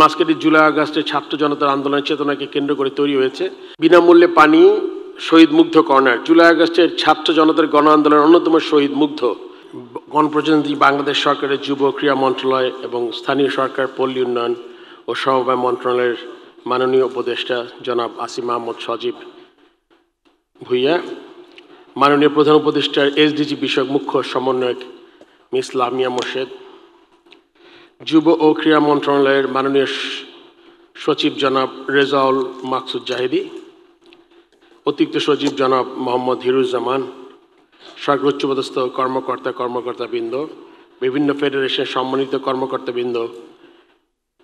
মাসকেটি জুলাই আগস্টে ছাত্র জনতার আন্দোলনের চেতনাকে কেন্দ্র করে তৈরি হয়েছে। বিনামূল্যে পানি, শহীদ মুগ্ধ কর্নার। জুলাই আগস্টের ছাত্র জনতার গণ আন্দোলনের অন্যতম শহীদ মুগ্ধ গণপ্রজাতন্ত্রী বাংলাদেশ সরকারের যুব ক্রীড়া মন্ত্রণালয় এবং স্থানীয় সরকার, পল্লী উন্নয়ন ও সমবায় মন্ত্রণালয়ের মাননীয় উপদেষ্টা জনাব আসিফ মাহমুদ সজীব ভুইয়া, মাননীয় প্রধান উপদেষ্টার এসডিজি বিষয়ক মুখ্য সমন্বয়ক মিস লামিয়া মোর্শেদ, যুব ও ক্রীড়া মন্ত্রণালয়ের মাননীয় সচিব জনাব রেজাউল মাকসুদ জাহিদি, অতিরিক্ত সচিব জনাব মোহাম্মদ হিরুজ্জামান, সরকার উচ্চপদস্থ কর্মকর্তাবৃন্দ, বিভিন্ন ফেডারেশন সম্মানিত কর্মকর্তাবৃন্দ,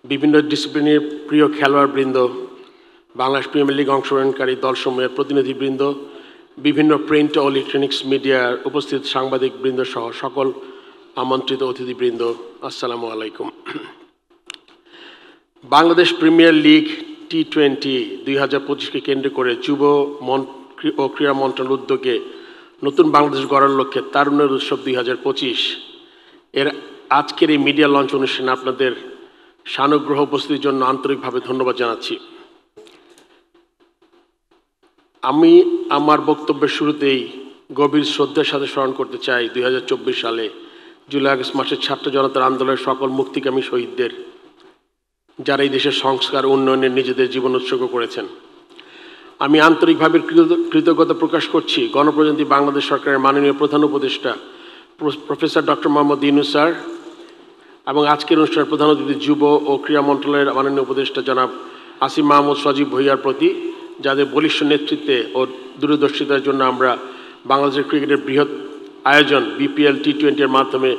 বিভিন্ন ডিসিপ্লিনের প্রিয় খেলোয়াড়বৃন্দ, বাংলাদেশ প্রিমিয়ার লিগ অংশগ্রহণকারী দলসমূহের প্রতিনিধিবৃন্দ, বিভিন্ন প্রিন্ট ও ইলেকট্রনিক্স মিডিয়ার উপস্থিত সাংবাদিকবৃন্দ সহ সকল আমন্ত্রিত অতিথিবৃন্দ, আসসালামু আলাইকুম। বাংলাদেশ প্রিমিয়ার লিগ T20 2025কে কেন্দ্র করে যুব ও ক্রীড়া মন্ত্রণালয়ের উদ্যোগে নতুন বাংলাদেশ গড়ার লক্ষ্যে তারুণ্যের উৎসব 2025 এর আজকের এই মিডিয়া লঞ্চ অনুষ্ঠানে আপনাদের সানুগ্রহ উপস্থিতির জন্য আন্তরিকভাবে ধন্যবাদ জানাচ্ছি। আমি আমার বক্তব্যের শুরুতেই গভীর শ্রদ্ধার সাথে স্মরণ করতে চাই 2024 সালে জুলাই আগস্ট মাসের ছাত্র জনতার আন্দোলনের সকল মুক্তিকামী শহীদদের, যারা এই দেশের সংস্কার উন্নয়নে নিজেদের জীবন উৎসর্গ করেছেন। আমি আন্তরিকভাবে কৃতজ্ঞতা প্রকাশ করছি গণপ্রজাতন্ত্রী বাংলাদেশ সরকারের মাননীয় প্রধান উপদেষ্টা professor doctor Mohammad Yunus sir এবং আজকের অনুষ্ঠানের প্রধান অতিথি যুব ও ক্রীড়া মন্ত্রণালয়ের মাননীয় উপদেষ্টা জনাব আসিফ মাহমুদ সজীব ভুইয়ার প্রতি, যাদের বলিষ্ঠ নেতৃত্বে ও দূরদর্শিতার জন্য আমরা বাংলাদেশের ক্রিকেটের বৃহৎ আয়োজন BPL T20 এর মাধ্যমে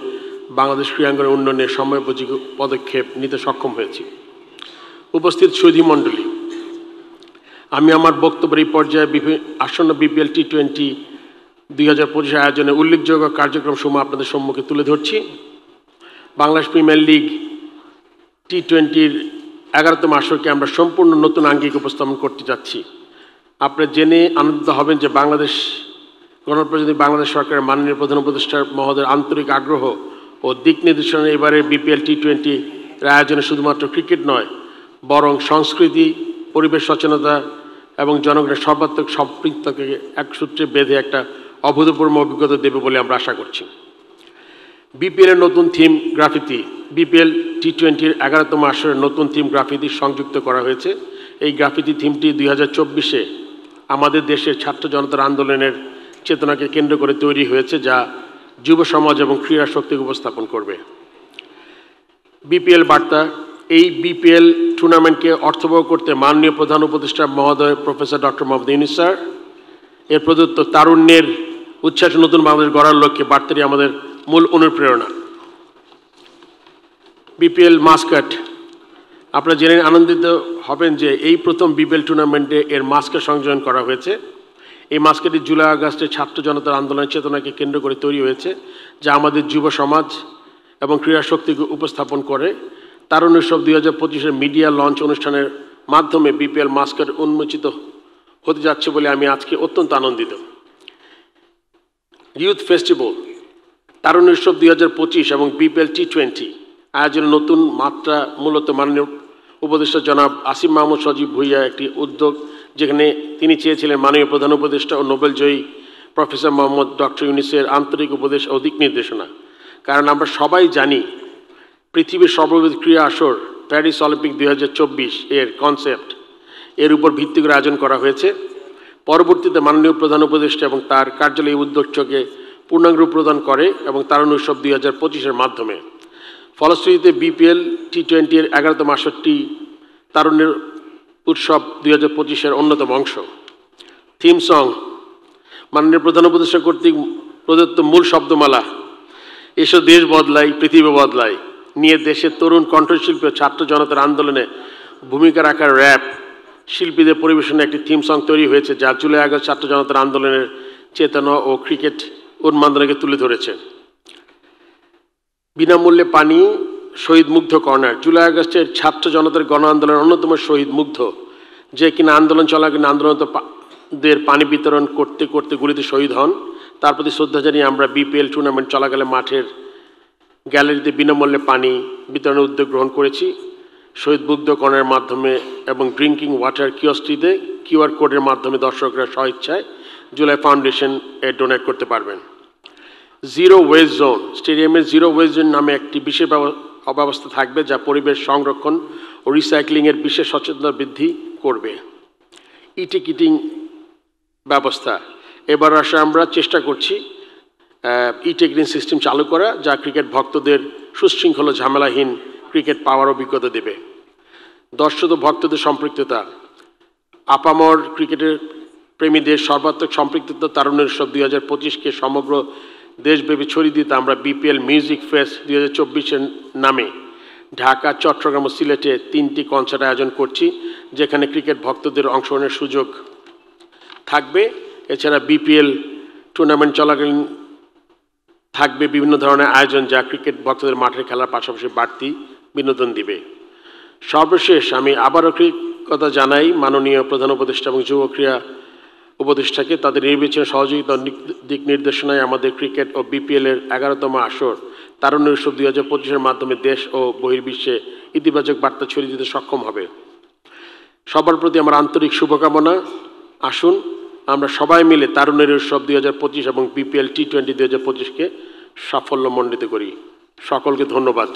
বাংলাদেশ ক্রীড়াঙ্গনের উন্নয়নে সময়োপযোগী পদক্ষেপ নিতে সক্ষম হয়েছি। উপস্থিত সুধী মণ্ডলী, আমি আমার বক্তব্যের এই পর্যায়ে আসন্ন BPL T20 2025 আয়োজনে উল্লেখযোগ্য কার্যক্রমসমূহ আপনাদের সম্মুখে তুলে ধরছি। বাংলাদেশ প্রিমিয়ার লিগ T20-র 11তম আসরকে আমরা সম্পূর্ণ নতুন আঙ্গিক উপস্থাপন করতে যাচ্ছি। আপনারা জেনে আনন্দিত হবেন যে গণপ্রজাতন্ত্রী বাংলাদেশ সরকারের মাননীয় প্রধান উপদেষ্টা মহোদয়ের আন্তরিক আগ্রহ ও দিক নির্দেশনা এবারের BPL T20 এর আয়োজনে শুধুমাত্র ক্রিকেট নয়, বরং সংস্কৃতি, পরিবেশ সচেতনতা এবং জনগণের সর্বাত্মক সম্পৃক্তকে এক সূত্রে বেঁধে একটা অভূতপূর্ব অভিজ্ঞতা দেবে বলে আমরা আশা করছি। BPL এর নতুন থিম গ্রাফিতি, BPL T20-র 11তম আসরের নতুন থিম গ্রাফিতি সংযুক্ত করা হয়েছে। এই গ্রাফিতি থিমটি 2024-এ আমাদের দেশের ছাত্র জনতার আন্দোলনের চেতনাকে কেন্দ্র করে তৈরি হয়েছে, যা যুব সমাজ এবং ক্রীড়া শক্তিকে উপস্থাপন করবে। BPL বার্তা, এই BPL টুর্নামেন্টকে অর্থবহ করতে মাননীয় প্রধান উপদেষ্টা মহোদয় professor doctor Mohammad Yunus sir এর প্রদত্ত তারুণ্যের উচ্ছ্বাস নতুন বাংলাদেশ গড়ার লক্ষ্যে বার্তাটি আমাদের মূল অনুপ্রেরণা। BPL মাস্কট, আপনারা জেনে আনন্দিত হবেন যে এই প্রথম BPL টুর্নামেন্টে এর মাস্কট সংযোজন করা হয়েছে। এই মাস্কটটি জুলাই আগস্টে ছাত্র জনতার আন্দোলনের চেতনাকে কেন্দ্র করে তৈরি হয়েছে, যা আমাদের যুব সমাজ এবং ক্রীড়া শক্তিকে উপস্থাপন করে। তারুণ্য উৎসব 2025-এর মিডিয়া লঞ্চ অনুষ্ঠানের মাধ্যমে BPL মাস্কট উন্মোচিত হতে যাচ্ছে বলে আমি আজকে অত্যন্ত আনন্দিত। ইউথ ফেস্টিভ্যাল, তারুণ্য উৎসব 2025 এবং BPL T20 আয়োজনের নতুন মাত্রা মূলত মাননীয় উপদেষ্টা জনাব আসিফ মাহমুদ সজীব ভুইয়া একটি উদ্যোগ, যেখানে তিনি চেয়েছিলেন মাননীয় প্রধান উপদেষ্টা ও নোবেলজয়ী প্রফেসর মোহাম্মদ ডক্টর ইউনূসের আন্তরিক উপদেশ ও দিক নির্দেশনা। কারণ আমরা সবাই জানি পৃথিবীর সর্ববৃহৎ ক্রীড়া আসর প্যারিস অলিম্পিক 2024 এর কনসেপ্ট এর উপর ভিত্তি করে আয়োজন করা হয়েছে। পরবর্তীতে মাননীয় প্রধান উপদেষ্টা এবং তার কার্যালয় এই উদ্যোগকে পূর্ণাঙ্গ রূপ প্রদান করে এবং তারুণ্য উৎসব 2025-এর মাধ্যমে ফলশ্রুতিতে BPL T20 এর 11তম আসরটি তারুণ্যের উৎসব 2025-এর অন্যতম অংশ। থিম সং, মাননীয় প্রধান উপদেষ্টা কর্তৃক প্রদত্ত মূল শব্দমালা এসব দেশ বদলাই পৃথিবী বদলাই নিয়ে দেশের তরুণ কণ্ঠশিল্পী ও ছাত্র জনতার আন্দোলনে ভূমিকা রাখার র্যাপ শিল্পীদের পরিবেশনে একটি থিম সং তৈরি হয়েছে, যা জুলাই আগস্ট ছাত্র জনতার আন্দোলনের চেতনা ও ক্রিকেট উন্মাদনাকে তুলে ধরেছে। বিনামূল্যে পানি, শহীদ মুগ্ধ কর্নার। জুলাই আগস্টের ছাত্র জনতার গণ আন্দোলনের অন্যতম শহীদ মুগ্ধ, যে কিনা আন্দোলন চলাকালীন আন্দোলনদের পানি বিতরণ করতে করতে গুলিতে শহীদ হন, তার প্রতি শ্রদ্ধা জানিয়ে আমরা BPL টুর্নামেন্ট চলাকালে মাঠের গ্যালারিতে বিনামূল্যে পানি বিতরণের উদ্যোগ গ্রহণ করেছি। শহীদ বুদ্ধকরণের মাধ্যমে এবং ড্রিঙ্কিং ওয়াটার কিওস্কটিতে কিউআর কোডের মাধ্যমে দর্শকরা স্বইচ্ছায় জুলাই ফাউন্ডেশন এ ডোনেট করতে পারবেন। জিরো ওয়েস্ট জোন, স্টেডিয়ামের জিরো ওয়েস্ট জোন নামে একটি বিশেষ ব্যবস্থা থাকবে যা পরিবেশ সংরক্ষণ ও রিসাইক্লিংয়ের বিশেষ সচেতনতা বৃদ্ধি করবে। ই টিকিটিং ব্যবস্থা, এবার আসে আমরা চেষ্টা করছি ই টিকিটিং সিস্টেম চালু করা, যা ক্রিকেট ভক্তদের সুশৃঙ্খল ঝামেলাহীন ক্রিকেট পাওয়ার অভিজ্ঞতা দেবে। দর্শক ও ভক্তদের সম্পৃক্ততা, আপামর ক্রিকেটের প্রেমীদের সর্বাত্মক সম্পৃক্ততা তারুণ্যের উৎসব 2025কে সমগ্র দেশব্যাপী ছড়িয়ে দিতে আমরা বিপিএল মিউজিক ফেস্ট 2024-এর নামে ঢাকা, চট্টগ্রাম ও সিলেটে 3টি কনসার্ট আয়োজন করছি, যেখানে ক্রিকেট ভক্তদের অংশগ্রহণের সুযোগ থাকবে। এছাড়া বিপিএল টুর্নামেন্ট চলাকালীন থাকবে বিভিন্ন ধরনের আয়োজন, যা ক্রিকেট ভক্তদের মাঠের খেলার পাশাপাশি বাড়তি বিনোদন দিবে। সর্বশেষ আমি আবারও কৃতজ্ঞতা জানাই মাননীয় প্রধান উপদেষ্টা এবং যুব ক্রীড়া উপদেষ্টাকে তাদের নির্বাচন সহযোগিতা দিক নির্দেশনায় আমাদের ক্রিকেট ও বিপিএলের 11তম আসর তারুণ্য উৎসব 2025-এর মাধ্যমে দেশ ও বহির্বিশ্বে ইতিবাচক বার্তা ছড়িয়ে দিতে সক্ষম হবে। সবার প্রতি আমার আন্তরিক শুভকামনা। আসুন আমরা সবাই মিলে তারুণ্যের উৎসব 2025 এবং বিপিএল T20 2025-কে সাফল্যমণ্ডিত করি। সকলকে ধন্যবাদ।